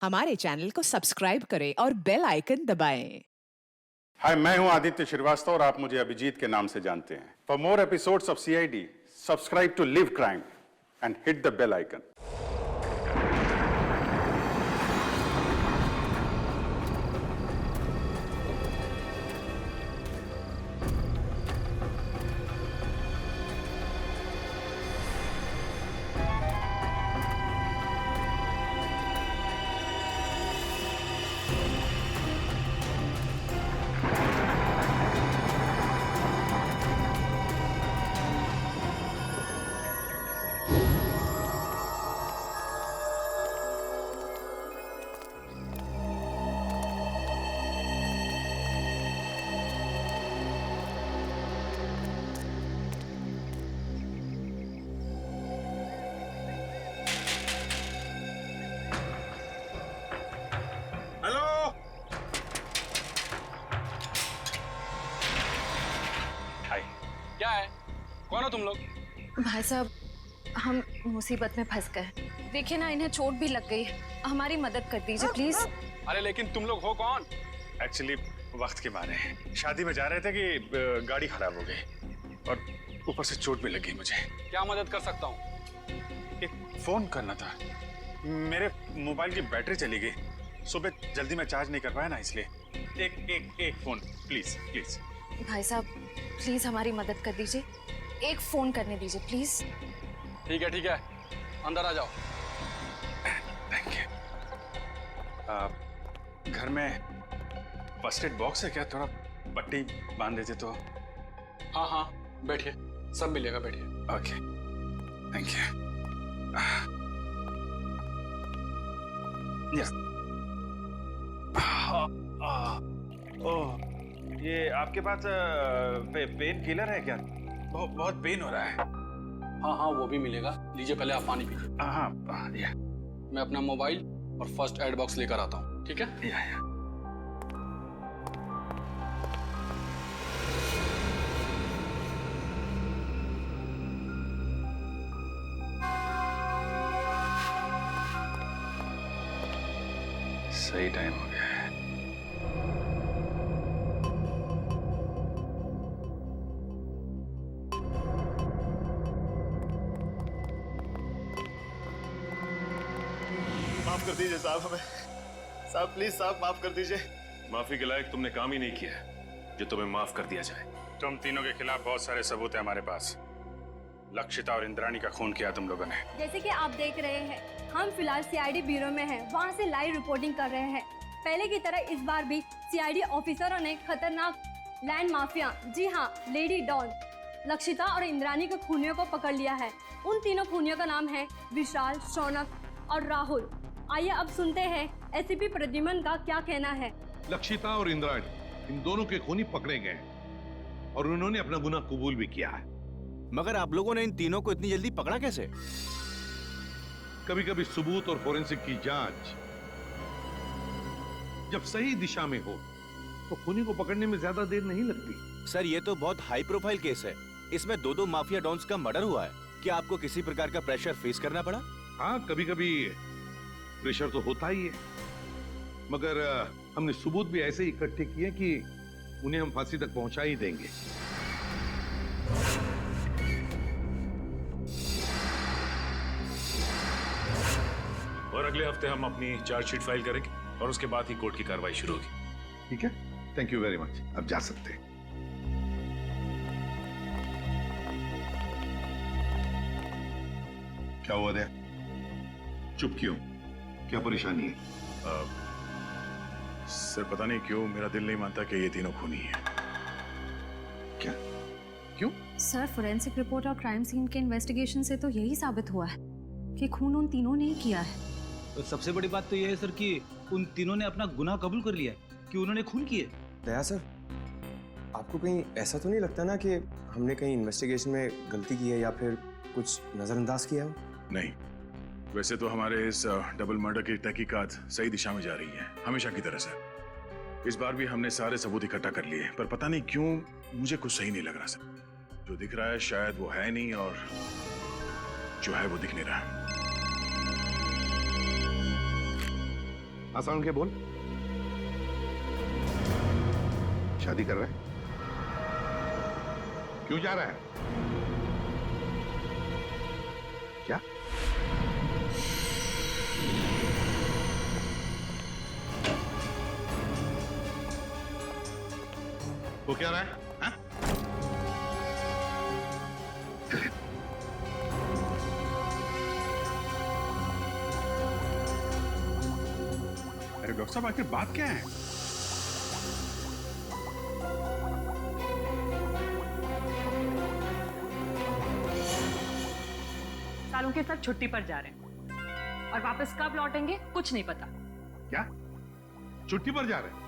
हमारे चैनल को सब्सक्राइब करें और बेल आइकन दबाएं। हाय, मैं हूं आदित्य श्रीवास्तव और आप मुझे अभिजीत के नाम से जानते हैं। For more episodes of CID, subscribe to live crime and hit the bell icon. क्या है? कौन हो तुम लोग? भाई साहब, हम मुसीबत में फंस गए। देखिए ना, इन्हें चोट भी लग गई है। हमारी मदद कर दीजिए प्लीज। अरे लेकिन तुम लोग हो कौन? एक्चुअली वक्त के मारे शादी में जा रहे थे कि गाड़ी खराब हो गई और ऊपर से चोट भी लगी मुझे। क्या मदद कर सकता हूँ? एक फोन करना था, मेरे मोबाइल की बैटरी चली गई। सुबह जल्दी में चार्ज नहीं कर पाया ना, इसलिए एक फोन प्लीज प्लीज। भाई साहब, प्लीज हमारी मदद कर दीजिए। एक फोन करने दीजिए प्लीज। ठीक है, अंदर आ जाओ। Thank you. घर में फर्स्ट एड बॉक्स है क्या? थोड़ा पट्टी बांध देते तो। हाँ, बैठिए, सब मिलेगा, बैठिए। Okay, thank you. ओह, ये आपके पास पेन किलर है क्या? बहुत पेन हो रहा है। हाँ, वो भी मिलेगा। लीजिए, पहले आप पानी पीजिए। हाँ, या। मैं अपना मोबाइल और फर्स्ट एड बॉक्स लेकर आता हूँ, ठीक है? या। सही टाइम हो गया है। माफ कर दीजिए साहब, हमें साहब, प्लीज साहब माफ कर दीजिए। माफी के लायक तुमने काम ही नहीं किया है जो तुम्हें माफ कर दिया जाए। तुम तीनों के खिलाफ बहुत सारे सबूत है हमारे पास। लक्षिता और इंद्राणी का खून किया तुम लोगों ने। जैसे कि आप देख रहे हैं, हम फिलहाल सीआईडी ब्यूरो में हैं, वहां से लाइव रिपोर्टिंग कर रहे हैं। पहले की तरह इस बार भी सीआईडी ऑफिसरों ने खतरनाक लैंड माफिया, जी हाँ, लेडी डॉन लक्षिता और इंद्राणी के खूनियों को पकड़ लिया है। उन तीनों खूनियों का नाम है विशाल, शौनक और राहुल। आइए अब सुनते हैं एसीपी प्रद्युमन का क्या कहना है। लक्षिता और इंद्राणी, इन दोनों के खूनी पकड़े गए हैं और उन्होंने अपना गुनाह कबूल भी किया है। मगर आप लोगों ने इन तीनों को इतनी जल्दी पकड़ा कैसे? कभी कभी सबूत और फोरेंसिक की जांच जब सही दिशा में हो तो खूनी को पकड़ने में ज्यादा देर नहीं लगती। सर, ये तो बहुत हाई प्रोफाइल केस है। इसमें दो माफिया डॉन्स का मर्डर हुआ है। क्या आपको किसी प्रकार का प्रेशर फेस करना पड़ा? हाँ, कभी कभी प्रेशर तो होता ही है, मगर हमने सबूत भी ऐसे इकट्ठे किए कि उन्हें हम फांसी तक पहुंचा ही देंगे। और अगले हफ्ते हम अपनी चार्जशीट फाइल करेंगे और उसके बाद ही कोर्ट की कार्रवाई शुरू होगी। ठीक है, थैंक यू वेरी मच। अब जा सकते हैं। क्या हुआ दया? चुप क्यों? क्या परेशानी है? सर, पता नहीं क्यों मेरा दिल नहीं मानता कि ये तीनों खूनी हैं। क्या? क्यों? सर, फोरेंसिक रिपोर्ट और क्राइम सीन के इन्वेस्टिगेशन से तो यही साबित हुआ है कि खून उन तीनों ने ही किया है। तो सबसे बड़ी बात तो यह है सर कि उन तीनों ने अपना गुनाह कबूल कर लिया कि उन्होंने खून किए। दया सर, आपको कहीं ऐसा तो नहीं लगता ना कि हमने कहीं इन्वेस्टिगेशन में गलती की है या फिर कुछ नजरअंदाज किया हो? नहीं, वैसे तो हमारे इस डबल मर्डर की तहकीकात सही दिशा में जा रही है, हमेशा की तरह से। इस बार भी हमने सारे सबूत इकट्ठा कर लिए, पर पता नहीं क्यों मुझे कुछ सही नहीं लग रहा सर। जो दिख रहा है शायद वो है नहीं, और जो है वो दिख नहीं रहा। हाँ सारुण के बोल। शादी कर रहा है? क्यों जा रहा है? क्या? वो क्या रहा है? हाँ? अरे डॉक्टर साहब आखिर बात क्या है? सालों के साथ छुट्टी पर जा रहे हैं और वापस कब लौटेंगे कुछ नहीं पता। क्या? छुट्टी पर जा रहे हैं?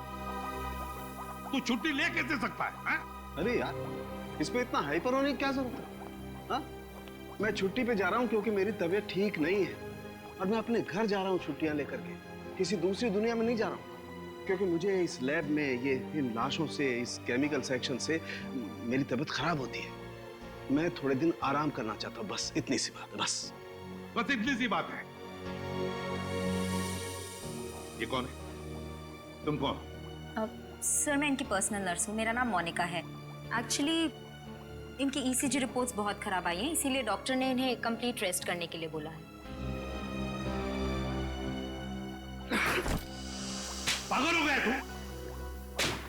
तू छुट्टी ले कैसे सकता है? हाँ? अरे यार, इस पे इतना हाइपर होने की क्या जरूरत है? हाँ? मैं छुट्टी पे जा रहा हूँ क्योंकि मेरी तबीयत ठीक नहीं है और मैं अपने घर जा रहा हूँ छुट्टियां लेकर के। किसी दूसरी दुनिया में नहीं जा रहा हूँ क्योंकि मुझे इस लैब में ये इन लाशों से, इस केमिकल सेक्शन से मेरी तबीयत खराब होती है। मैं थोड़े दिन आराम करना चाहता हूँ, बस इतनी सी बात है। बस इतनी सी बात है। ये कौन है? तुम कौन? सर मैं इनकी पर्सनल नर्स हूँ, मेरा नाम मोनिका है। एक्चुअली इनकी ईसीजी रिपोर्ट्स बहुत खराब आई हैं, इसीलिए डॉक्टर ने इन्हें कंप्लीट रेस्ट करने के लिए बोला है। पागल हो गया तू?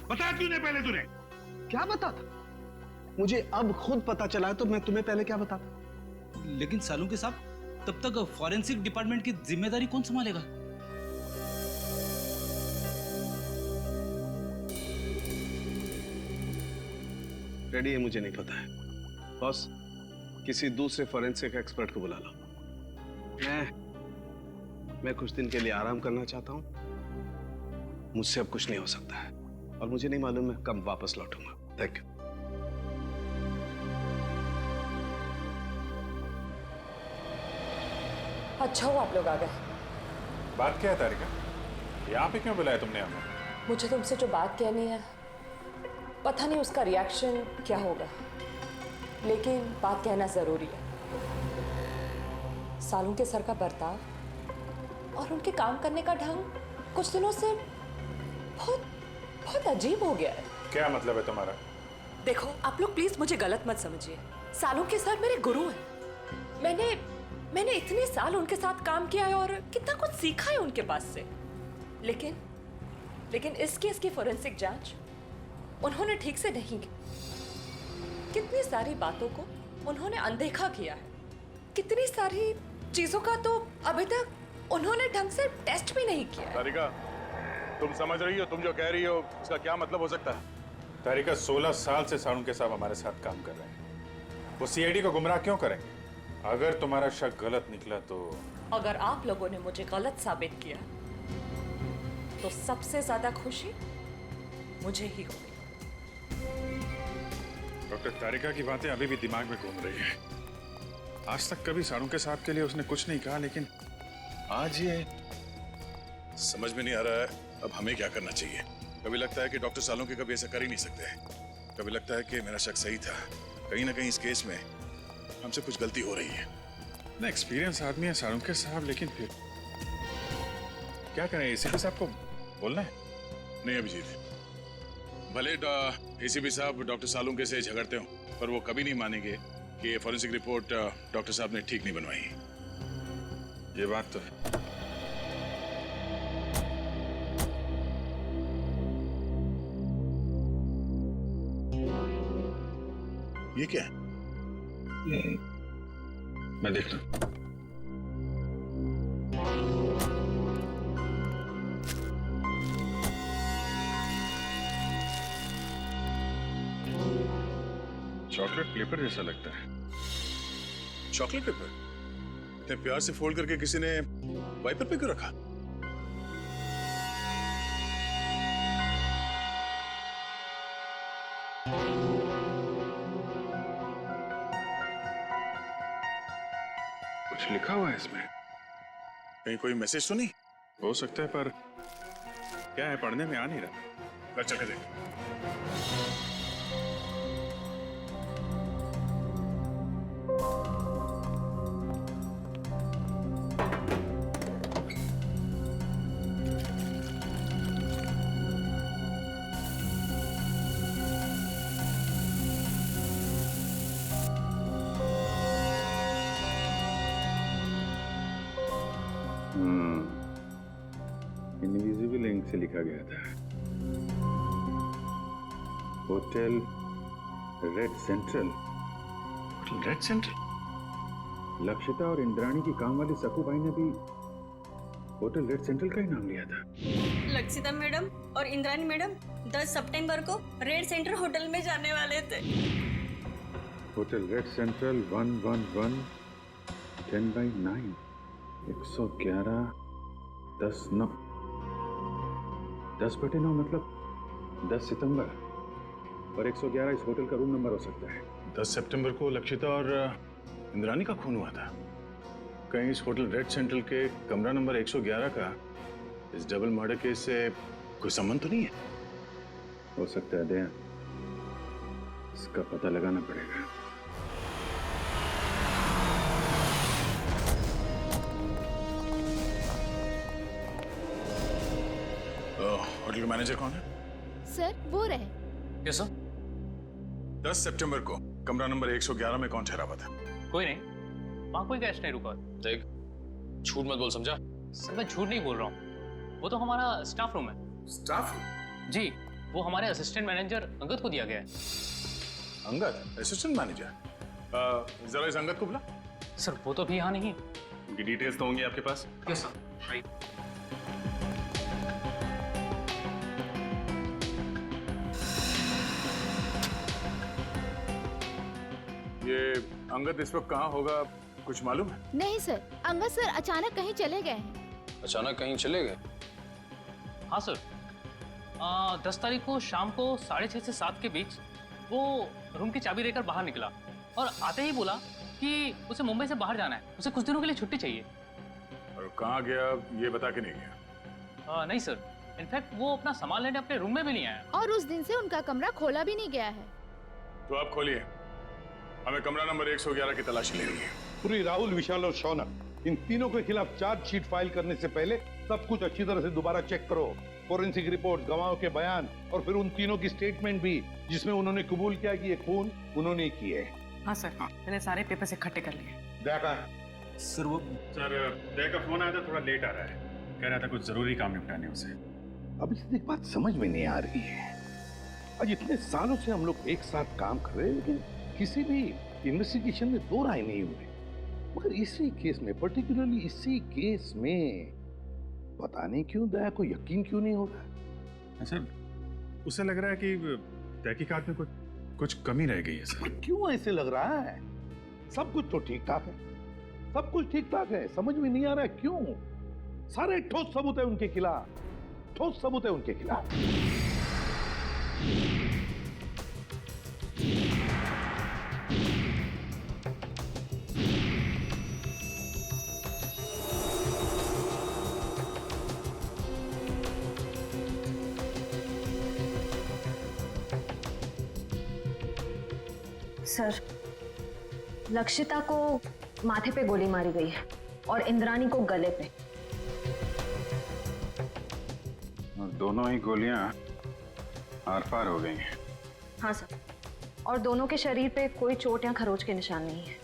बता क्यों नहीं पहले तूने? क्या बता था? मुझे अब खुद पता चला है तो मैं तुम्हें पहले क्या बताता? लेकिन सालों के साथ तब तक फॉरेंसिक डिपार्टमेंट की जिम्मेदारी कौन संभालेगा? रेडी है, मुझे नहीं पता है। बॉस, किसी दूसरे फॉरेंसिक एक्सपर्ट को बुला लो। मैं कुछ दिन के लिए आराम करना चाहता हूं। मुझसे अब कुछ नहीं हो सकता है और मुझे नहीं मालूम मैं कब वापस लौटूंगा। Thank you. अच्छा हुआ आप लोग आ गए। बात क्या है तारिका? यहाँ पे क्यों बुलाया तुमने हमें? मुझे तुमसे जो बात कहनी है, पता नहीं उसका रिएक्शन क्या होगा, लेकिन बात कहना जरूरी है। सालों के सर का बर्ताव और उनके काम करने का ढंग कुछ दिनों से बहुत बहुत अजीब हो गया है। क्या मतलब है तुम्हारा? देखो आप लोग प्लीज मुझे गलत मत समझिए। सालों के सर मेरे गुरु हैं। मैंने इतने साल उनके साथ काम किया है और कितना कुछ सीखा है उनके पास से। लेकिन इस केस की फोरेंसिक जांच उन्होंने ठीक से नहीं की। कितनी सारी बातों को उन्होंने अनदेखा किया है। कितनी सारी चीजों का तो अभी तक उन्होंने ढंग से टेस्ट भी नहीं किया है। तारिका, तुम समझ रही हो? तुम जो कह रही हो उसका क्या मतलब हो सकता है? तारिका, 16 साल से सारुण के साथ हमारे साथ काम कर रहे हैं। वो सीआईडी को गुमराह क्यों करेंगे? अगर तुम्हारा शक गलत निकला तो? अगर आप लोगों ने मुझे गलत साबित किया तो सबसे ज्यादा खुशी मुझे ही होगी। डॉक्टर, तारिका की बातें अभी भी दिमाग में घूम रही है। आज तक कभी सारुण के साथ के लिए उसने कुछ नहीं कहा, लेकिन आज ये समझ में नहीं आ रहा है अब हमें क्या करना चाहिए। कभी लगता है कि डॉक्टर सालों के कभी ऐसा कर ही नहीं सकते, कभी लगता है कि मेरा शक सही था। कहीं ना कहीं इस केस में हमसे कुछ गलती हो रही है। ना एक्सपीरियंस आदमी है सारुण के साहब, लेकिन फिर क्या करें? एसीपी साहब को बोलना है? नहीं अभिजीत, भले एसीपी साहब डॉक्टर सालुंके से झगड़ते हो, पर वो कभी नहीं मानेंगे कि ये फॉरेंसिक रिपोर्ट डॉक्टर साहब ने ठीक नहीं बनवाई। ये बात तो है। ये क्या है? मैं देख रहा हूं। चॉकलेट पेपर जैसा लगता है। Chocolate paper? इतने प्यार से फोल्ड करके किसी ने वाइपर पे क्यों रखा? कुछ लिखा हुआ है इसमें। कहीं कोई मैसेज तो नहीं? हो सकता है, पर क्या है, पढ़ने में आ नहीं रहा। चल के देख। इनविजिबल इंक से लिखा गया था, hotel red central. Hotel red central? Lakshita और इंद्राणी की काम वाली सकू भाई ने भी होटल रेड सेंट्रल का ही नाम लिया था। लक्षिता मैडम और इंद्राणी मैडम 10 सितंबर को रेड सेंटर होटल में जाने वाले थे। होटल रेड सेंट्रल 111 10/9 111 10/9 10/9 मतलब 10 सितंबर, और 111 इस होटल का रूम नंबर हो सकता है। 10 सितंबर को लक्षिता और इंद्राणी का खून हुआ था। कहीं इस होटल रेड सेंट्रल के कमरा नंबर 111 का इस डबल मर्डर केस से कोई संबंध तो नहीं है? हो सकता है दया, इसका पता लगाना पड़ेगा। होटल का मैनेजर कौन है? सर वो रहे। कैसा? 10 सितंबर को कमरा नंबर 111 में कौन ठहरा हुआ था? कोई नहीं, वहाँ कोई गेस्ट नहीं रुका। देख, झूठ मत बोल, समझा? सर मैं झूठ नहीं बोल रहा हूँ, वो तो हमारा स्टाफ रूम है। Staff room? जी, वो हमारे असिस्टेंट मैनेजर अंगद को दिया गया है। Angad, assistant manager? जरा इस अंगद को बुला। सर वो तो अभी यहाँ नहीं है। उनकी डिटेल्स तो होंगी आपके पास? Yes sir, right. ये अंगद इस वक्त कहाँ होगा, कुछ मालूम है? नहीं सर, अंगद सर अचानक कहीं चले गए हैं। अचानक कहीं चले गए? हाँ सर, 10 तारीख को शाम को 6:30 से 7 के बीच वो रूम की चाबी लेकर बाहर निकला और आते ही बोला कि उसे मुंबई से बाहर जाना है, उसे कुछ दिनों के लिए छुट्टी चाहिए। और कहाँ गया ये बता के नहीं गया? नहीं सर, इनफैक्ट वो अपना सामान लेने अपने रूम में भी नहीं आया। और उस दिन से उनका कमरा खोला भी नहीं गया है। तो आप खोलिए, हमें कमरा नंबर 111 की तलाशी लेनी है। पूरी राहुल, विशाल और शौनक, इन तीनों के खिलाफ चार्जशीट फाइल करने से पहले सब कुछ अच्छी तरह से दोबारा चेक करो। फोरेंसिक रिपोर्ट, गवाहों के बयान और फिर उन तीनों की स्टेटमेंट भी, जिसमें उन्होंने कबूल किया कि ये खून उन्होंने किए। हाँ सर, मैंने सारे पेपर्स इकट्ठे कर लिए। देखा सर, वो दया का फोन आया था, थोड़ा लेट आ रहा है, कह रहा था कुछ जरूरी काम निपटाने उसे। अब इससे एक बात समझ में नहीं आ रही है, आज इतने सालों से हम लोग एक साथ काम कर रहे हैं, लेकिन किसी भी इन्वेस्टिगेशन में दो राय नहीं हुए। मगर इसी केस में, पर्टिकुलरली इसी केस में, पता नहीं क्यों दया को यकीन क्यों नहीं होता। सर, उसे लग रहा है कि तहकीकात में कुछ कमी रह गई है सर। क्यों ऐसे लग रहा है? सब कुछ तो ठीक ठाक है, सब कुछ ठीक ठाक है, समझ में नहीं आ रहा है क्यों? सारे ठोस सबूत है उनके खिलाफ, ठोस सबूत है उनके खिलाफ। सर, लक्षिता को माथे पे गोली मारी गई है और इंद्राणी को गले पे। और दोनों ही गोलियां आर पार हो गई हैं। हाँ सर, और दोनों के शरीर पे कोई चोट या खरोच के निशान नहीं है।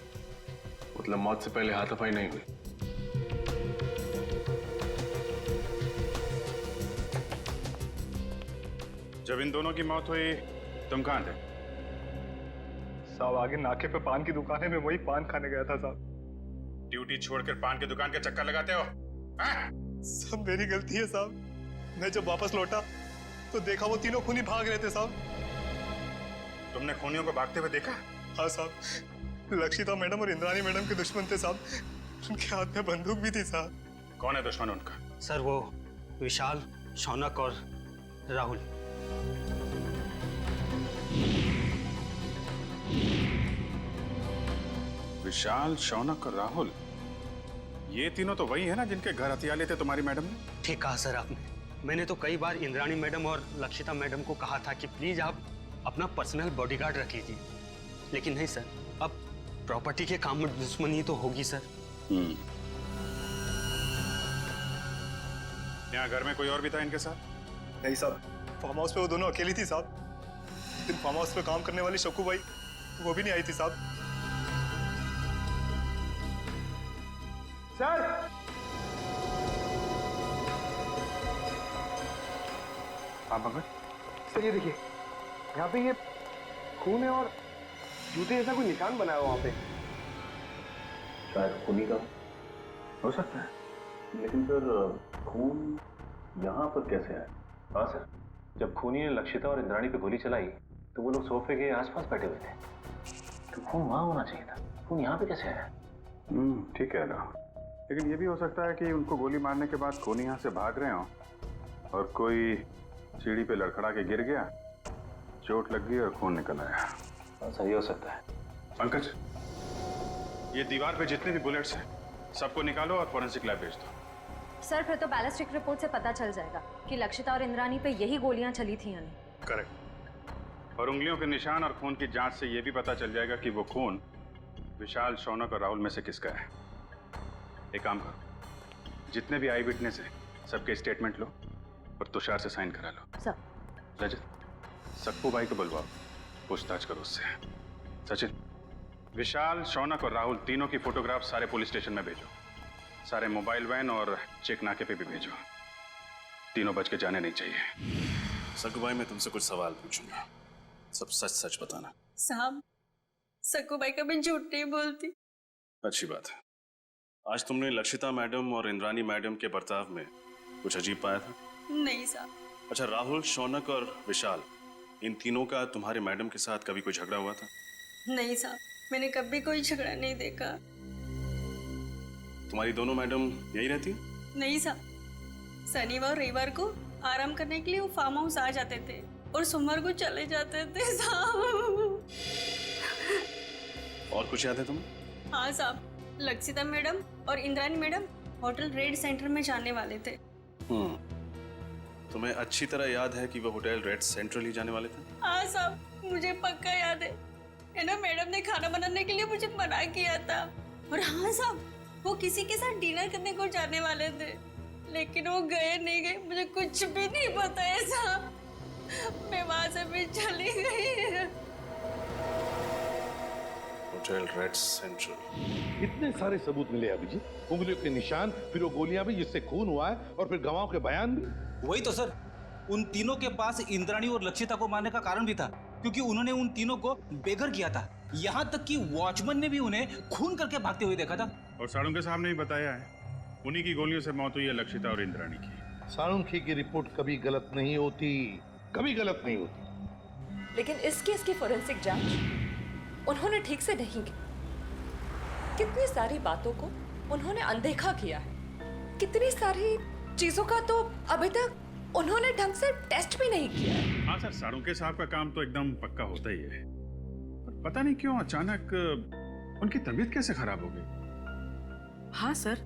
मतलब मौत से पहले हाथापाई नहीं हुई? जब इन दोनों की मौत हुई तुम कहाँ थे? साहब, आगे नाके पे पान की दुकान है, मैं वही पान खाने गया था साहब। ड्यूटी छोड़कर पान की दुकान के चक्कर लगाते हो? सब मेरी गलती है साहब। मैं जब वापस लौटा तो देखा वो तीनों खूनी भाग रहे थे साहब। तुमने खूनियों को भागते हुए देखा? हाँ साहब, लक्षिता मैडम और इंद्राणी मैडम के दुश्मन थे साहब, उनके हाथ में बंदूक भी थी साहब। कौन है दुश्मन उनका? सर वो विशाल, शौनक और राहुल। विशाल, शौनक और राहुल, ये तीनों तो वही है ना जिनके घर हथियार लिए थे तुम्हारी मैडम ने? ठीक कहा सर आपने। मैंने तो कई बार इंद्राणी मैडम और लक्षिता मैडम को कहा था कि प्लीज आप अपना पर्सनल बॉडीगार्ड रख लीजिए, लेकिन नहीं सर, अब प्रॉपर्टी के काम में दुश्मनी तो होगी सर। यहाँ घर में कोई और भी था इनके साथ? नहीं साहब, फार्म हाउस पे वो दोनों अकेली थी साहब। दिन फार्म हाउस पे काम करने वाली शक्कू भाई, वो भी नहीं आई थी साहब। सर, हाँ पंकज। सर ये देखिए, यहाँ पे ये खून है और जूते जैसा कोई निशान बना है वहाँ पे। शायद खूनी का हो सकता है, लेकिन फिर खून यहाँ पर कैसे आया? हाँ सर, जब खूनी ने लक्षिता और इंद्राणी पे गोली चलाई तो वो लोग सोफे के आसपास बैठे हुए थे, तो खून वहां होना चाहिए था। खून यहाँ पे कैसे आया? ठीक कह रहा हूँ, लेकिन ये भी हो सकता है कि उनको गोली मारने के बाद खूनी यहाँ से भाग रहे हो और कोई सीढ़ी पे लड़खड़ा के गिर गया, चोट लग गई और खून निकल आया। सही हो सकता है। पंकज, ये दीवार पे जितने भी बुलेट्स हैं सबको निकालो और फोरेंसिक लैब भेज दो। सर फिर तो बैलिस्टिक रिपोर्ट से पता चल जाएगा कि लक्षिता और इंद्राणी पे यही गोलियां चली थी यानी। करेक्ट। और उंगलियों के निशान और खून की जांच से ये भी पता चल जाएगा कि वो खून विशाल, शौनक और राहुल में से किसका है। एक काम करो, जितने भी आई विटनेस है सबके स्टेटमेंट लो और तुषार से साइन करा लो। सर। रजत, सक्कू भाई को बुलवाओ, पूछताछ करो उससे। सचिन, विशाल, शौनक और राहुल तीनों की फोटोग्राफ सारे पुलिस स्टेशन में भेजो। सारे मोबाइल वैन और चेक नाके पे भी भेजो। तीनों बच के जाने नहीं चाहिए। सक्कू भाई, मैं तुमसे कुछ सवाल पूछूंगा, सब सच सच बताना। साहब, सक्कू भाई कभी झूठ नहीं बोलती। अच्छी बात है। आज तुमने लक्षिता मैडम और इंद्राणी मैडम के बर्ताव में कुछ अजीब पाया था? नहीं साहब। अच्छा, राहुल, शौनक और विशाल, इन तीनों का तुम्हारे मैडम के साथ कभी कोई झगड़ा हुआ था? नहीं साहब, मैंने कभी कोई झगड़ा नहीं देखा। तुम्हारी दोनों मैडम यही रहती? नहीं साहब, शनिवार रविवार को आराम करने के लिए वो फार्म हाउस आ जाते थे और सोमवार को चले जाते थे साहब। और कुछ याद है तुम्हें? हाँ साहब, लक्षिता मैडम और Indrani madam hotel red centre में जाने वाले थे। तुम्हें अच्छी तरह याद है कि वो होटल रेड सेंट्रल ही जाने वाले थे? हाँ साहब, मुझे पक्का याद है ना, मैडम ने खाना बनाने के लिए मुझे मना किया था। और हाँ साहब, वो किसी के साथ डिनर करने को जाने वाले थे, लेकिन वो गए नहीं गए मुझे कुछ भी नहीं पता है साहब। मैं वहां से भी चली गई। Hotel red central. इतने सारे सबूत मिले अभिजीत, उंगलियों के निशान, फिर वो गोलियां भी जिससे खून हुआ है, और फिर गवाहों के बयान भी। वही तो सर, उन तीनों के पास इंद्राणी और लक्षिता को मारने का कारण भी था, क्योंकि उन्होंने उन तीनों को बेघर किया था। यहाँ तक कि वॉचमैन ने भी उन्हें खून करके भागते हुए देखा था। और साड़ू के सामने ही बताया है, उन्हीं की गोलियों से मौत हुई है लक्षिता और इंद्राणी की। साळुंखे की रिपोर्ट कभी गलत नहीं होती, कभी गलत नहीं होती। लेकिन इस केस की फोरेंसिक जांच उन्होंने ठीक से नहीं की। कितनी सारी बातों को उन्होंने अनदेखा किया है, कितनी सारी चीजों का तो अभी तक उन्होंने ढंग से टेस्ट भी नहीं किया है। हाँ सर, साळुंखे साहब का काम तो एकदम पक्का होता ही है, पर पता नहीं क्यों अचानक उनकी तबीयत कैसे खराब हो गई। हाँ सर,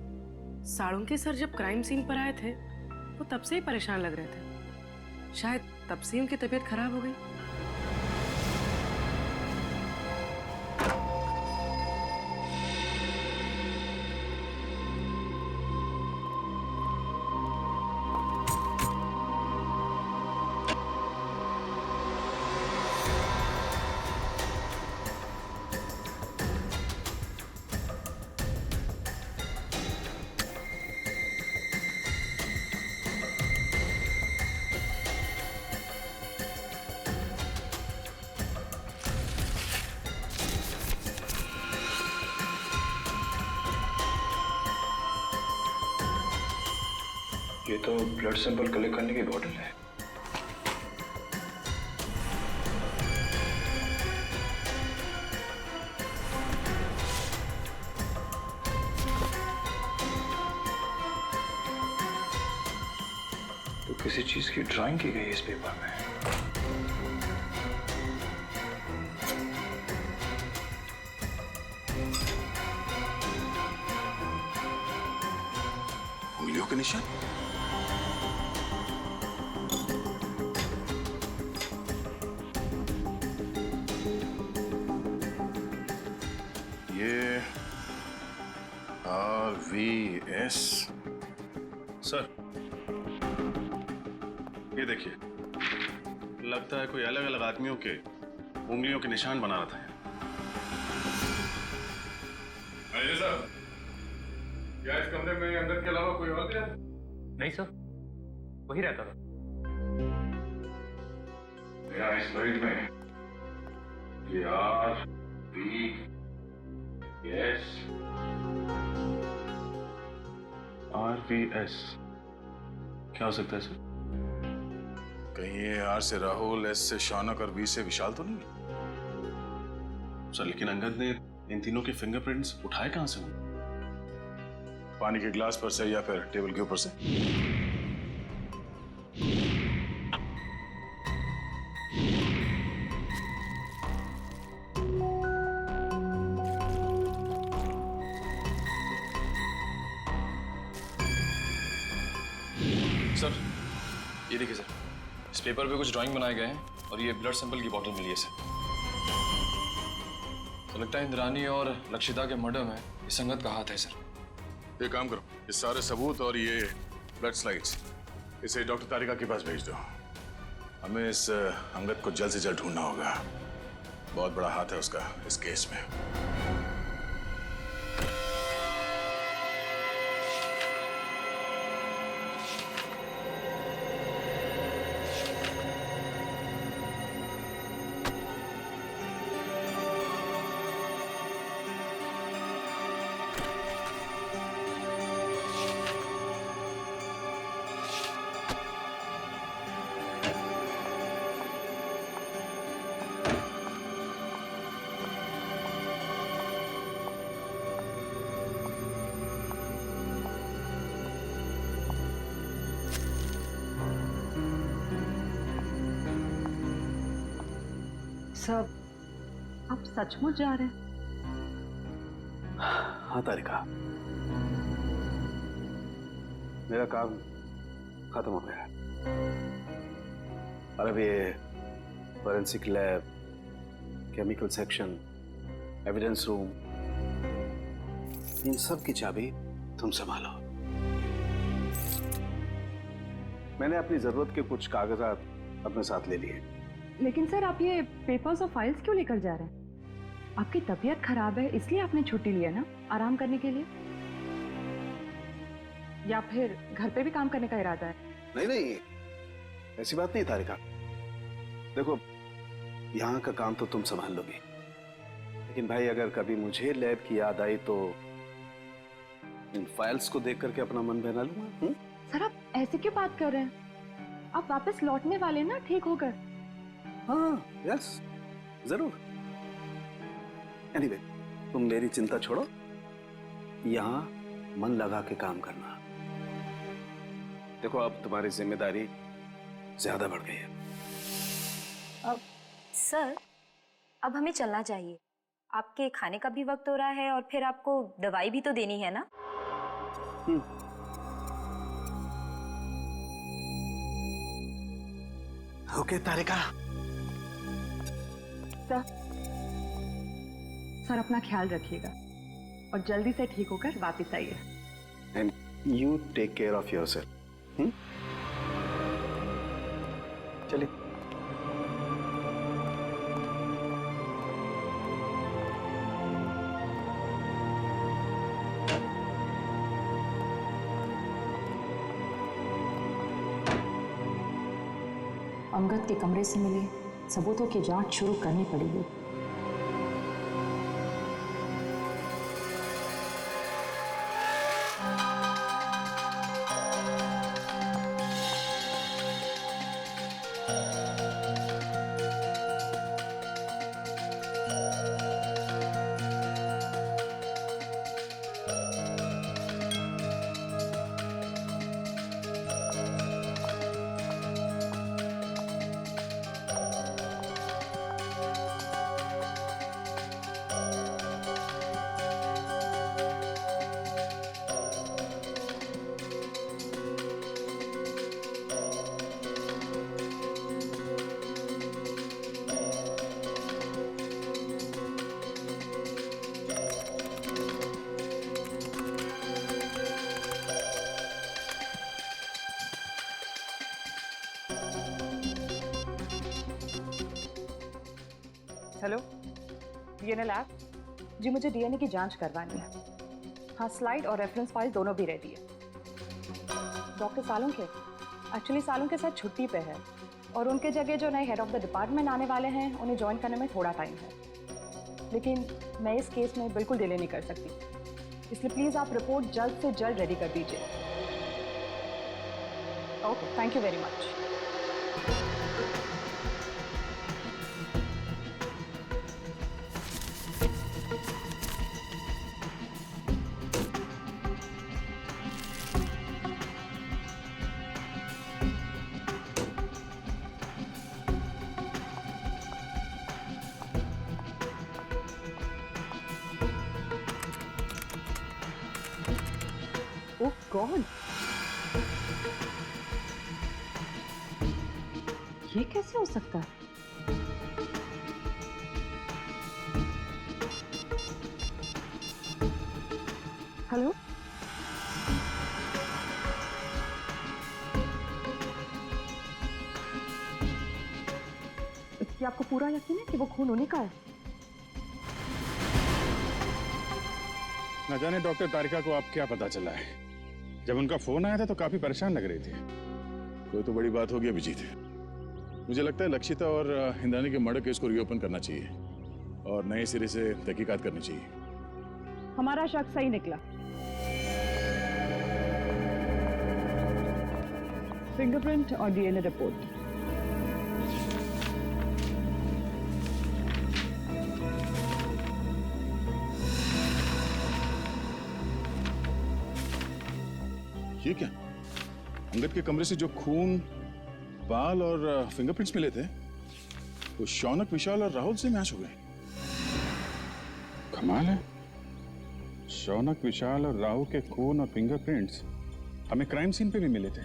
साळुंखे सर जब क्राइम सीन पर आए थे वो तब से ही परेशान लग रहे थे, शायद तब से उनकी तबीयत खराब हो गई। ये तो ब्लड सैंपल कलेक्ट करने की बॉटल है। तो किसी चीज की ड्राइंग की गई है इस पेपर में। उंगलियों के निशान। ये RVS। सर, ये देखिए, लगता है कोई अलग अलग आदमियों के उंगलियों के निशान बना रहा था। साहब, क्या इस कमरे में अंदर के अलावा कोई और भी है? नहीं सर, वही रहता था। मेरा इस फाइल में ये RVS क्या हो सकता है सर? कहीं ये R से राहुल, S से शौनक और V से विशाल तो नहीं? सर लेकिन अंगद ने इन तीनों के फिंगरप्रिंट्स उठाए कहां से? पानी के ग्लास पर से या फिर टेबल के ऊपर से? सर ये देखिए सर, इस पेपर पे कुछ ड्राइंग बनाए गए हैं और ये ब्लड सैंपल की बोतल मिली है सर। तो लगता है इंद्रानी और लक्षिता के मर्डर में इस संगत का हाथ है सर। एक काम करो, ये सारे सबूत और ये ब्लड स्लाइड्स इसे डॉक्टर तारिका के पास भेज दो। हमें इस अंगद को जल्द से जल्द ढूंढना होगा। बहुत बड़ा हाथ है उसका इस केस में। सब आप सचमुच जा रहे हैं? हाँ तारिका, मेरा काम खत्म हो गया और अब ये forensic lab, chemical section, evidence room, इन सब की चाबी तुम संभालो। मैंने अपनी जरूरत के कुछ कागजात अपने साथ ले लिए। लेकिन सर आप ये पेपर्स और फाइल्स क्यों लेकर जा रहे हैं? आपकी तबीयत खराब है इसलिए आपने छुट्टी लिया ना, आराम करने के लिए? या फिर घर पे भी काम करने का इरादा है? नहीं नहीं, ऐसी बात नहीं तारिका। देखो, यहाँ का काम तो तुम संभाल लोगी, लेकिन भाई अगर कभी मुझे लैब की याद आई तो इन फाइल्स को देख करके अपना मन बहला लूंगा। सर आप ऐसे क्यों बात कर रहे हैं? आप वापस लौटने वाले ना ठीक होकर। हाँ यस जरूर। एनीवे, तुम मेरी चिंता छोड़ो, यहाँ मन लगा के काम करना। देखो अब तुम्हारी जिम्मेदारी ज्यादा बढ़ गई है। अब सर अब हमें चलना चाहिए। आपके खाने का भी वक्त हो रहा है और फिर आपको दवाई भी तो देनी है ना। ओके तारिका। सर अपना ख्याल रखिएगा और जल्दी से ठीक होकर वापस आइए। And you take care of yourself. चलिए। अंगद के कमरे से मिले सबूतों की जांच शुरू करनी पड़ेगी। हेलो, डीएनए लैब जी, मुझे डीएनए की जांच करवानी है। हाँ, स्लाइड और रेफरेंस फाइल दोनों भी रेडी है। डॉक्टर सालों के एक्चुअली सालों के साथ छुट्टी पे है और उनके जगह जो नए हेड ऑफ द डिपार्टमेंट आने वाले हैं उन्हें ज्वाइन करने में थोड़ा टाइम है, लेकिन मैं इस केस में बिल्कुल डिले नहीं कर सकती, इसलिए प्लीज़ आप रिपोर्ट जल्द से जल्द रेडी कर दीजिए। Okay, thank you very much. Oh God, ये कैसे हो सकता है? हेलो, क्या आपको पूरा यकीन है कि वो खून उन्हीं का है? न जाने डॉक्टर तारिका को आप क्या पता चला है। जब उनका फोन आया था तो काफी परेशान लग रही थी। कोई तो बड़ी बात होगी अभिजीत। मुझे लगता है लक्षिता और इंद्राणी के मर्डर केस को रीओपन करना चाहिए और नए सिरे से तहकीकात करनी चाहिए। हमारा शक सही निकला। फिंगरप्रिंट और डीएनए रिपोर्ट। ये क्या? अंगद के कमरे से जो खून, बाल और फिंगरप्रिंट्स मिले थे वो शौनक, विशाल और राहुल से मैच हो गए। कमाल है, शौनक, विशाल और राहुल के खून और फिंगरप्रिंट्स हमें क्राइम सीन पे भी मिले थे,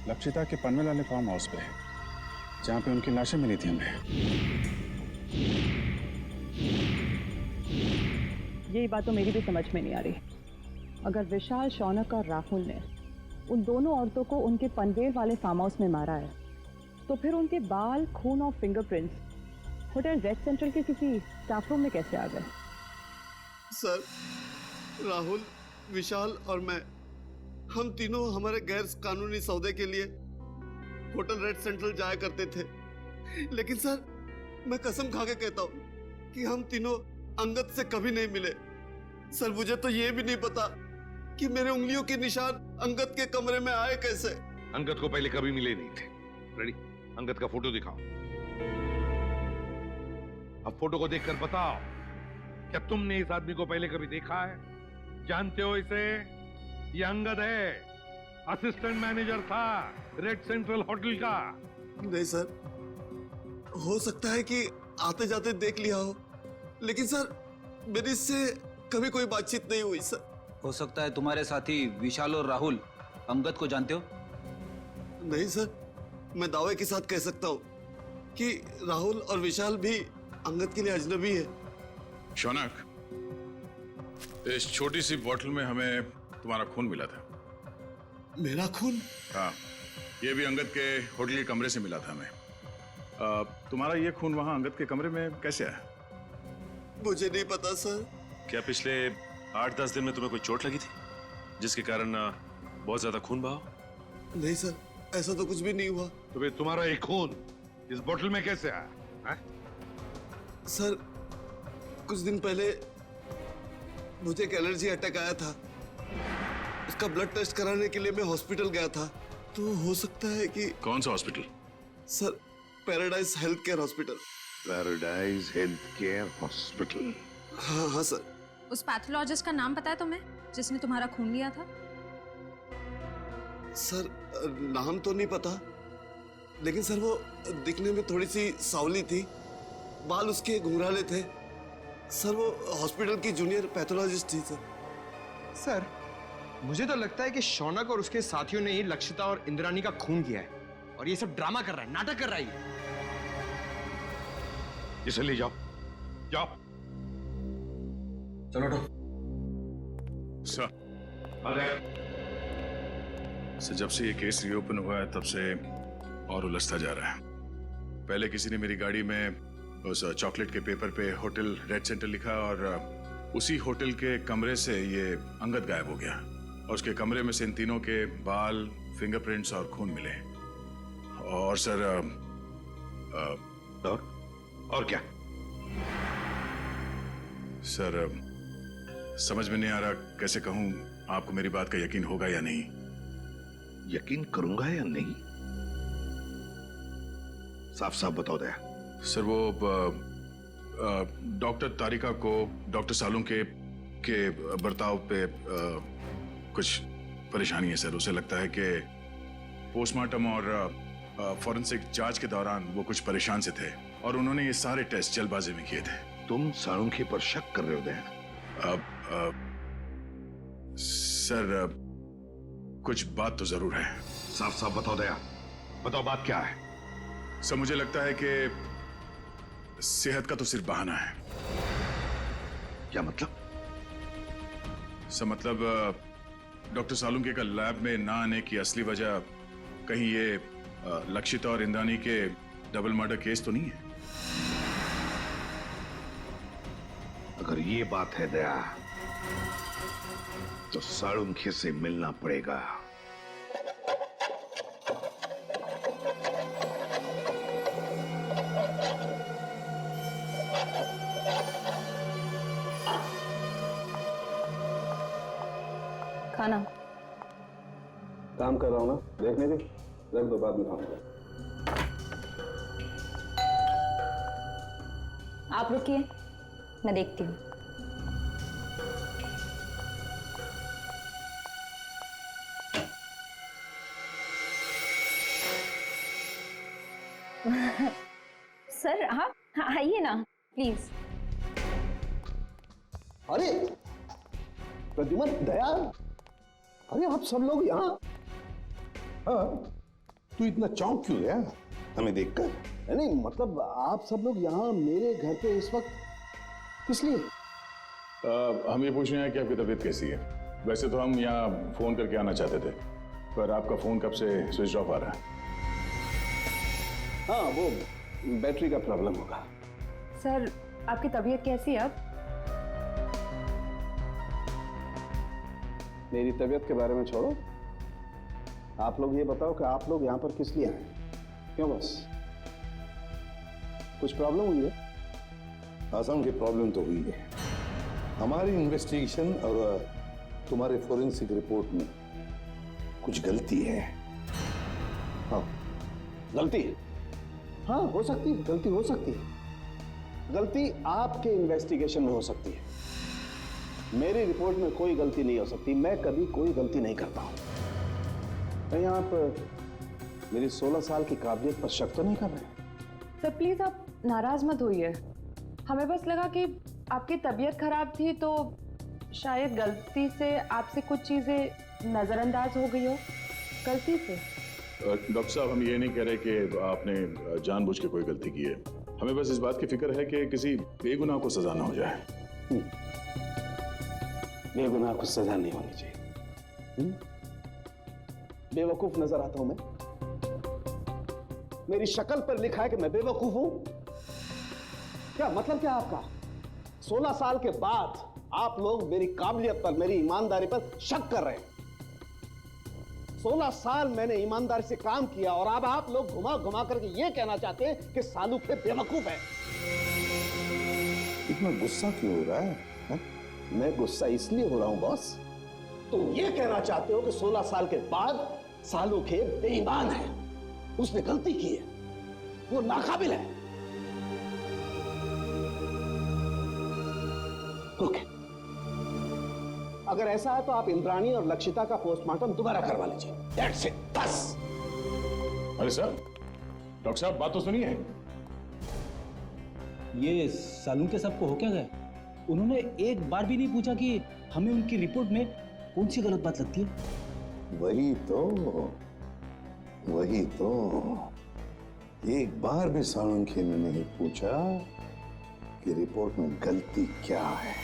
लक्षिता के पनवेल वाले फार्म हाउस पे, जहां पे उनकी लाशें मिली थी हमें। यही बात तो मेरी भी समझ में नहीं आ रही। अगर विशाल, शौनक और राहुल ने उन दोनों औरतों को उनके पनवेल वाले फार्म हाउस में मारा है, तो फिर उनके बाल, खून और फिंगरप्रिंट्स होटल रेड सेंट्रल के किसी स्टाफ रूम में कैसे आ गए? सर, राहुल, विशाल और मैं, हम तीनों हमारे गैर कानूनी सौदे के लिए होटल रेड सेंट्रल जाया करते थे। लेकिन सर, मैं कसम खा के कहता हूँ कि हम तीनों अंगद से कभी नहीं मिले। सर, मुझे तो ये भी नहीं पता कि मेरे उंगलियों के निशान अंगद के कमरे में आए कैसे। अंगद को पहले कभी मिले नहीं थे। रेडी, अंगद का फोटो दिखाओ। अब फोटो को देखकर बताओ, क्या तुमने इस आदमी को पहले कभी देखा है? जानते हो इसे? ये अंगद है, असिस्टेंट मैनेजर था रेड सेंट्रल होटल का। नहीं सर, हो सकता है कि आते जाते देख लिया हो, लेकिन सर मेरी इससे कभी कोई बातचीत नहीं हुई सर। हो सकता है तुम्हारे साथी विशाल और राहुल अंगद को जानते हो? नहीं सर, मैं दावे के साथ कह सकता हूँ कि राहुल और विशाल भी अंगद के लिए अजनबी है। शौनक, इस छोटी सी बोतल में हमें तुम्हारा खून मिला था। मेरा खून? हाँ, ये भी अंगद के होटल के कमरे से मिला था हमें। तुम्हारा ये खून वहां अंगद के कमरे में कैसे आया? मुझे नहीं पता सर। क्या पिछले 8-10 दिन में तुम्हें कोई चोट लगी थी जिसके कारण बहुत ज्यादा खून बहा? नहीं सर, ऐसा तो कुछ भी नहीं हुआ। तो फिर तुम्हारा एक खून इस बोतल में कैसे आया है? सर, कुछ दिन पहले मुझे एक एलर्जी अटैक आया था। उसका ब्लड टेस्ट कराने के लिए मैं हॉस्पिटल गया था। तो हो सकता है कि... कौन सा hospital? Sir, paradise health care hospital. Paradise health care hospital? हाँ हाँ सर। उस पैथोलॉजिस्ट का नाम पता है तुम्हें जिसने तुम्हारा खून लिया था? सर, नाम तो नहीं पता, लेकिन सर वो दिखने में थोड़ी सी सावली थी, बाल उसके घुंघराले थे। सर, वो हॉस्पिटल की जूनियर पैथोलॉजिस्ट थी सर। सर, मुझे तो लगता है कि शौनक और उसके साथियों ने ही लक्षिता और इंद्राणी का खून किया है और ये सब ड्रामा कर रहा है, नाटक कर रहा है। इसे ले जाओ, जाओ। चलो सर, जब से ये केस रीओपन हुआ है तब से और उलझता जा रहा है। पहले किसी ने मेरी गाड़ी में उस चॉकलेट के पेपर पे होटल रेड सेंटर लिखा और उसी होटल के कमरे से ये अंगद गायब हो गया और उसके कमरे में से इन तीनों के बाल, फिंगरप्रिंट्स और खून मिले। और सर और क्या? सर समझ में नहीं आ रहा कैसे कहूं आपको मेरी बात का यकीन होगा या नहीं। यकीन करूंगा या नहीं? साफ साफ बताओ दया। सर वो डॉक्टर तारिका को डॉक्टर सालुंग के बर्ताव पे कुछ परेशानी है सर। उसे लगता है कि पोस्टमार्टम और फॉरेंसिक जांच के दौरान वो कुछ परेशान से थे और उन्होंने ये सारे टेस्ट जल्दबाजी में किए थे। तुम साळुंखे पर शक कर रहे हो दया? सर कुछ बात तो जरूर है। साफ साफ बताओ दया, बताओ बात क्या है? सर मुझे लगता है कि सेहत का तो सिर्फ बहाना है। क्या मतलब? सर मतलब डॉक्टर सालुंखे का लैब में ना आने की असली वजह कहीं ये लक्षिता और इंद्रानी के डबल मर्डर केस तो नहीं है? अगर ये बात है दया तो साळुंखे से मिलना पड़ेगा। खाना काम कर रहा हूं ना, देखने दे, रख दो, बाद में खाऊंगा। आप रुकिए, मैं देखती हूँ। सर आप आइए ना प्लीज। अरे प्रद्युमन, दया, अरे आप सब लोग यहाँ? हाँ, तू इतना चौंक क्यों गया हमें देखकर? नहीं मतलब आप सब लोग यहाँ मेरे घर पे इस वक्त किस लिए? हम ये पूछ रहे हैं कि आपकी तबीयत कैसी है। वैसे तो हम यहाँ फोन करके आना चाहते थे, पर आपका फोन कब से स्विच ऑफ आ रहा है। हाँ, वो बैटरी का प्रॉब्लम होगा। सर आपकी तबीयत कैसी है अब? मेरी तबीयत के बारे में छोड़ो, आप लोग ये बताओ कि आप लोग यहाँ पर किस लिए आए? क्यों बस कुछ प्रॉब्लम हुई है? आसाम की प्रॉब्लम तो हुई है। हमारी इन्वेस्टिगेशन और तुम्हारे फोरेंसिक रिपोर्ट में कुछ गलती है। हाँ, गलती? हाँ, हो सकती है, गलती हो सकती है। गलती आपके इन्वेस्टिगेशन में हो सकती है, मेरी रिपोर्ट में कोई गलती नहीं हो सकती। मैं कभी कोई गलती नहीं करता हूं। कहीं आप मेरी 16 साल की काबिलियत पर शक तो नहीं कर रहे? सर प्लीज आप नाराज मत होइए, हमें बस लगा कि आपकी तबीयत खराब थी तो शायद गलती से आपसे कुछ चीजें नजरअंदाज हो गई हो, गलती से। डॉक्टर साहब हम ये नहीं कह रहे कि आपने जानबूझ के कोई गलती की है। हमें बस इस बात की फिक्र है कि किसी बेगुनाह को सजा ना हो जाए। बेगुनाह को सजा नहीं होनी चाहिए। बेवकूफ नजर आता हूं मैं? मेरी शक्ल पर लिखा है कि मैं बेवकूफ हूं? क्या मतलब क्या आपका? 16 साल के बाद आप लोग मेरी काबिलियत पर, मेरी ईमानदारी पर शक कर रहे हैं। 16 साल मैंने ईमानदारी से काम किया और अब आप लोग घुमा घुमा करके ये कहना चाहते हैं कि सालुंखे बेवकूफ है। इतना गुस्सा क्यों हो रहा है? मैं गुस्सा इसलिए हो रहा हूं बॉस, तुम ये कहना चाहते हो कि 16 साल के बाद सालुंखे बेईमान है, उसने गलती की है, वो नाकाबिल है। ओके, अगर ऐसा है तो आप इंद्राणी और लक्षिता का पोस्टमार्टम दोबारा करवा लीजिए। That's it, बस। अरे सर, डॉक्टर साहब बात तो सुनिए। ये सालुंखे साहब को हो क्या गया? उन्होंने एक बार भी नहीं पूछा कि हमें उनकी रिपोर्ट में कौन सी गलत बात लगती है? वही तो एक बार भी साळुंखे ने नहीं पूछा कि रिपोर्ट में गलती क्या है।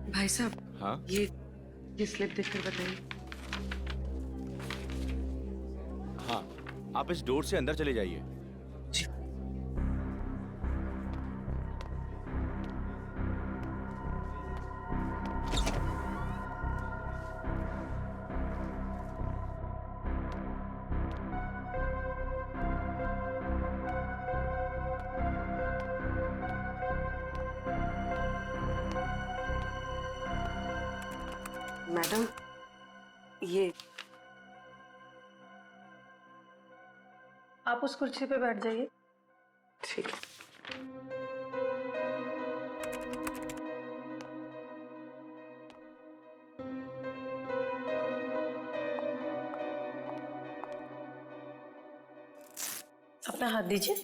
भाई साहब, हाँ ये स्लिप देखकर बताइए। हाँ, आप इस डोर से अंदर चले जाइए। मैडम, ये आप उस कुर्सी पे बैठ जाइए। ठीक है। अपना हाथ दीजिए।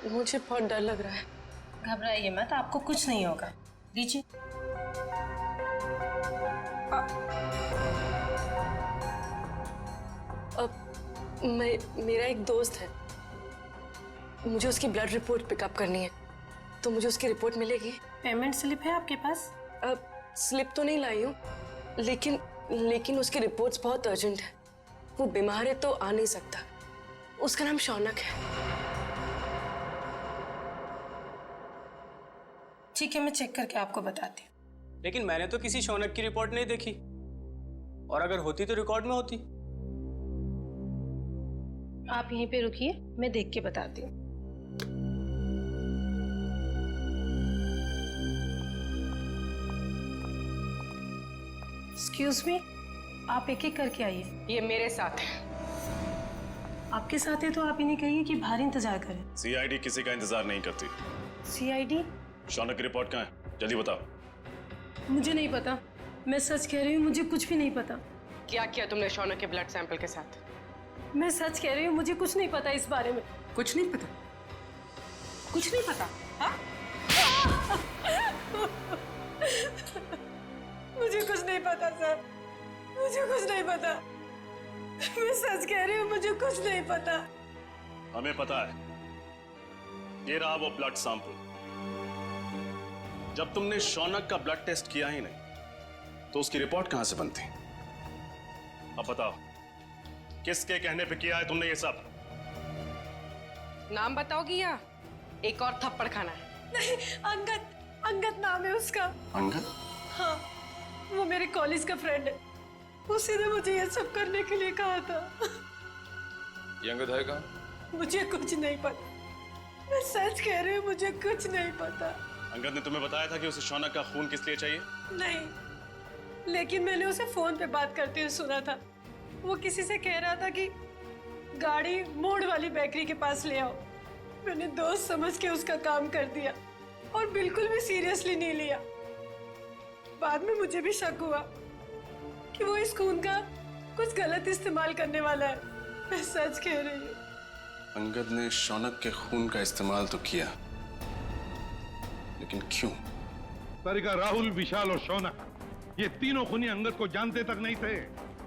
मुझे बहुत डर लग रहा है। घबराइए मत, आपको कुछ नहीं होगा। दीजिए। मेरा एक दोस्त है, मुझे उसकी ब्लड रिपोर्ट पिकअप करनी है, तो मुझे उसकी रिपोर्ट मिलेगी? पेमेंट स्लिप है आपके पास? स्लिप तो नहीं लाई हूँ, लेकिन उसकी रिपोर्ट्स बहुत अर्जेंट है। वो बीमार है तो आ नहीं सकता। उसका नाम शौनक है। ठीक है, मैं चेक करके आपको बताती हूँ। लेकिन मैंने तो किसी शौनक की रिपोर्ट नहीं देखी, और अगर होती तो रिकॉर्ड में होती। आप यहीं पे रुकिए, मैं देख के बताती हूँ। एक्सक्यूज मी, आप एक एक करके आइए। ये मेरे साथ है। आपके साथ है तो आप इन्हें कहिए कि बाहर इंतजार करें। सीआईडी किसी का इंतजार नहीं करती। सीआईडी? शौनक की रिपोर्ट कहाँ है? जल्दी बताओ। मुझे नहीं पता, मैं सच कह रही हूँ, मुझे कुछ भी नहीं पता। क्या किया तुमने शौनक के ब्लड सैंपल के साथ? मैं सच कह रही हूँ, मुझे कुछ नहीं पता इस बारे में। कुछ नहीं पता? कुछ नहीं पता? हाँ? मुझे कुछ नहीं पता सर, मुझे कुछ नहीं पता। मैं सच कह रही हूँ, मुझे कुछ नहीं पता। हमें पता है। ये रहा वो ब्लड सैंपल। जब तुमने शौनक का ब्लड टेस्ट किया ही नहीं, तो उसकी रिपोर्ट कहां से बनती? अब बताओ, किसके कहने पे किया है तुमने ये सब? नाम बताओगी या एक और थप्पड़ खाना है? नहीं, अंगद नाम है उसका। अंगद? हाँ, वो मेरे कॉलेज का फ्रेंड है। उसी ने मुझे ये सब करने के लिए कहा था। ये अंगद है कहाँ? मुझे कुछ नहीं पता, मैं सच कह रही हूँ, मुझे कुछ नहीं पता। अंगद ने तुम्हें बताया था कि उसे शौनक का खून किस लिए चाहिए? नहीं, लेकिन मैंने उसे फोन पे बात करते हुए सुना था। वो किसी से कह रहा था कि गाड़ी मोड़ वाली बेकरी के पास ले आओ। मैंने दोस्त समझ के उसका काम कर दिया और बिल्कुल भी सीरियसली नहीं लिया। बाद में मुझे भी शक हुआ कि वो इस खून का कुछ गलत इस्तेमाल करने वाला है। मैं सच कह रही हूँ। अंगद ने शौनक के खून का इस्तेमाल तो किया, लेकिन क्यों? तारिका, राहुल, विशाल और शौनक, ये तीनों खूनी अंगद को जानते तक नहीं थे।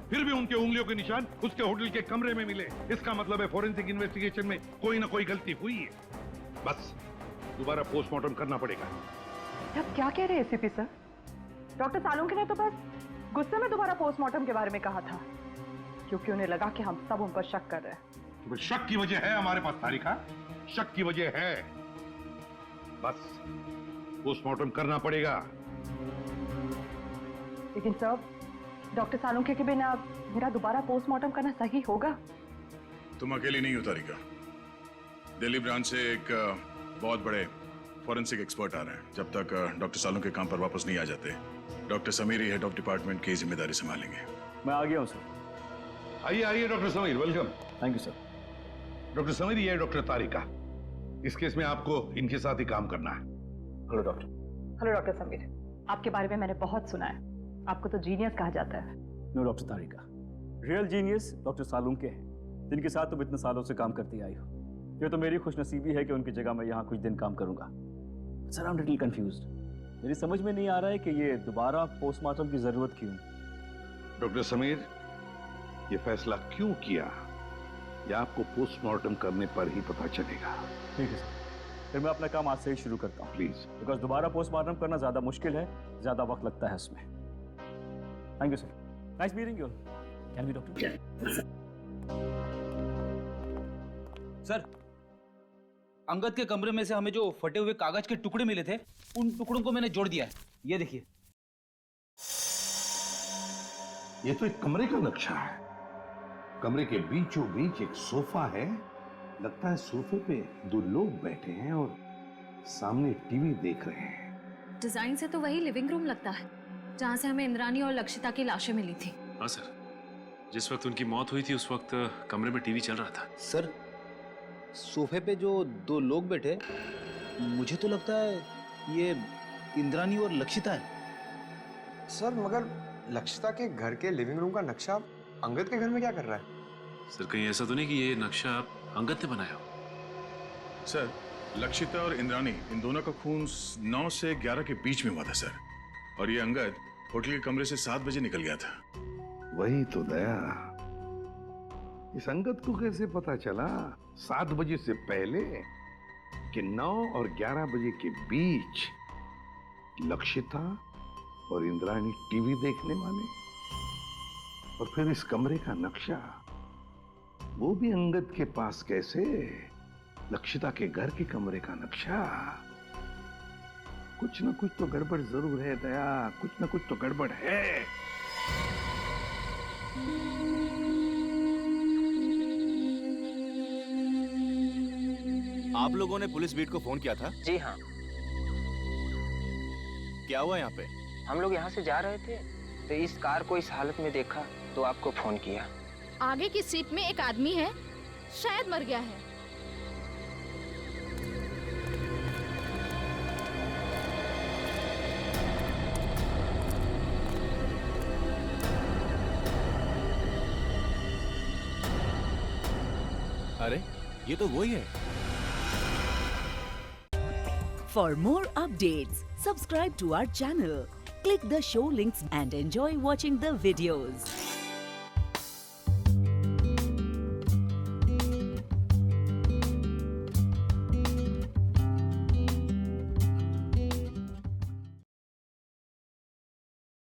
फिर भी उनके उंगलियों के निशान उसके होटल के कमरे में मिले। इसका मतलब है फोरेंसिक इन्वेस्टिगेशन में कोई ना कोई गलती हुई है। बस दोबारा पोस्टमार्टम करना पड़ेगा। आप क्या कह रहे हैं एसीपी सर? डॉक्टर सालुंके ने तो बस गुस्से में दोबारा पोस्टमार्टम के बारे में कहा था, क्योंकि उन्हें लगा कि हम सब उन पर शक कर रहे हैं। शक की वजह है हमारे पास तारिका, शक की वजह है। बस पोस्टमार्टम करना पड़ेगा। लेकिन सर, डॉक्टर सालुंके के बिना मेरा दोबारा पोस्टमार्टम करना सही होगा? तुम अकेली नहीं हो तारिका। दिल्ली ब्रांच से एक बहुत बड़े फॉरेंसिक एक्सपर्ट आ रहे हैं। जब तक डॉक्टर सालों के काम पर वापस नहीं आ जाते, doctor Sameer he head of department की जिम्मेदारी संभालेंगे। मैं आ गया हूँ सर। आइए आइए doctor Sameer, welcome. Thank you sir. Doctor Sameer, ये है डॉक्टर तारिका। इस केस में आपको इनके साथ ही काम करना है। Hello doctor. Hello doctor Sameer, आपके बारे में मैंने बहुत सुना है। आपको तो जीनियस कहा जाता है। नो डॉक्टर तारिका, रियल जीनियस डॉक्टर सालुंके हैं, जिनके साथ तुम इतने सालों से काम करती आई हो। ये तो मेरी खुशनसीबी है कि उनकी जगह मैं यहाँ कुछ दिन काम करूँगा। Sir, I am little confused. मेरी समझ में नहीं आ रहा है कि ये दोबारा पोस्टमार्टम की ज़रूरत क्यों। डॉक्टर समीर, ये फैसला क्यों किया, ये आपको पोस्टमार्टम करने पर ही पता चलेगा। ठीक है सर, फिर मैं अपना काम आज से ही शुरू करता हूँ प्लीज। बिकॉज दोबारा पोस्टमार्टम करना ज्यादा मुश्किल है, ज्यादा वक्त लगता है इसमें। Thank you sir, nice meeting you. Can we doctor? Sir, Angad के कमरे में से हमें जो फटे हुए कागज के टुकड़े मिले थे, उन टुकड़ों को मैंने जोड़ दिया है। ये देखिए। ये तो एक कमरे का नक्शा है। कमरे के बीचों बीच एक सोफा है। लगता है सोफे पे दो लोग बैठे हैं और सामने टीवी देख रहे हैं। डिजाइन से तो वही लिविंग रूम लगता है जहाँ से हमें इंद्रानी और लक्षिता की लाशें मिली थी। हाँ सर, जिस वक्त उनकी मौत हुई थी उस वक्त कमरे में टीवी चल रहा था। सर, सोफे पे जो दो लोग बैठे, मुझे तो लगता है ये इंद्रानी और लक्षिता है। सर मगर लक्षिता के घर के लिविंग रूम का नक्शा अंगद के घर में क्या कर रहा है? सर, कहीं ऐसा तो नहीं कि ये नक्शा अंगद ने बनाया हो? सर, लक्षिता और इंद्रानी इन दोनों का खून 9 से 11 के बीच में हुआ था सर, और ये अंगद होटल के कमरे से 7 बजे निकल गया था। वही तो दया, इस अंगद को कैसे पता चला 7 बजे से पहले कि 9 और 11 बजे के बीच लक्षिता और इंद्राणी टीवी देखने वाले? और फिर इस कमरे का नक्शा वो भी अंगद के पास कैसे? लक्षिता के घर के कमरे का नक्शा। कुछ ना कुछ तो गड़बड़ जरूर है दया, कुछ ना कुछ तो गड़बड़ है। आप लोगों ने पुलिस बीट को फोन किया था? जी हाँ। क्या हुआ यहाँ पे? हम लोग यहाँ से जा रहे थे तो इस कार को इस हालत में देखा तो आपको फोन किया। आगे की सीट में एक आदमी है, शायद मर गया है। अरे ये तो वही है। For more updates, subscribe to our channel, click the show links and enjoy watching the videos.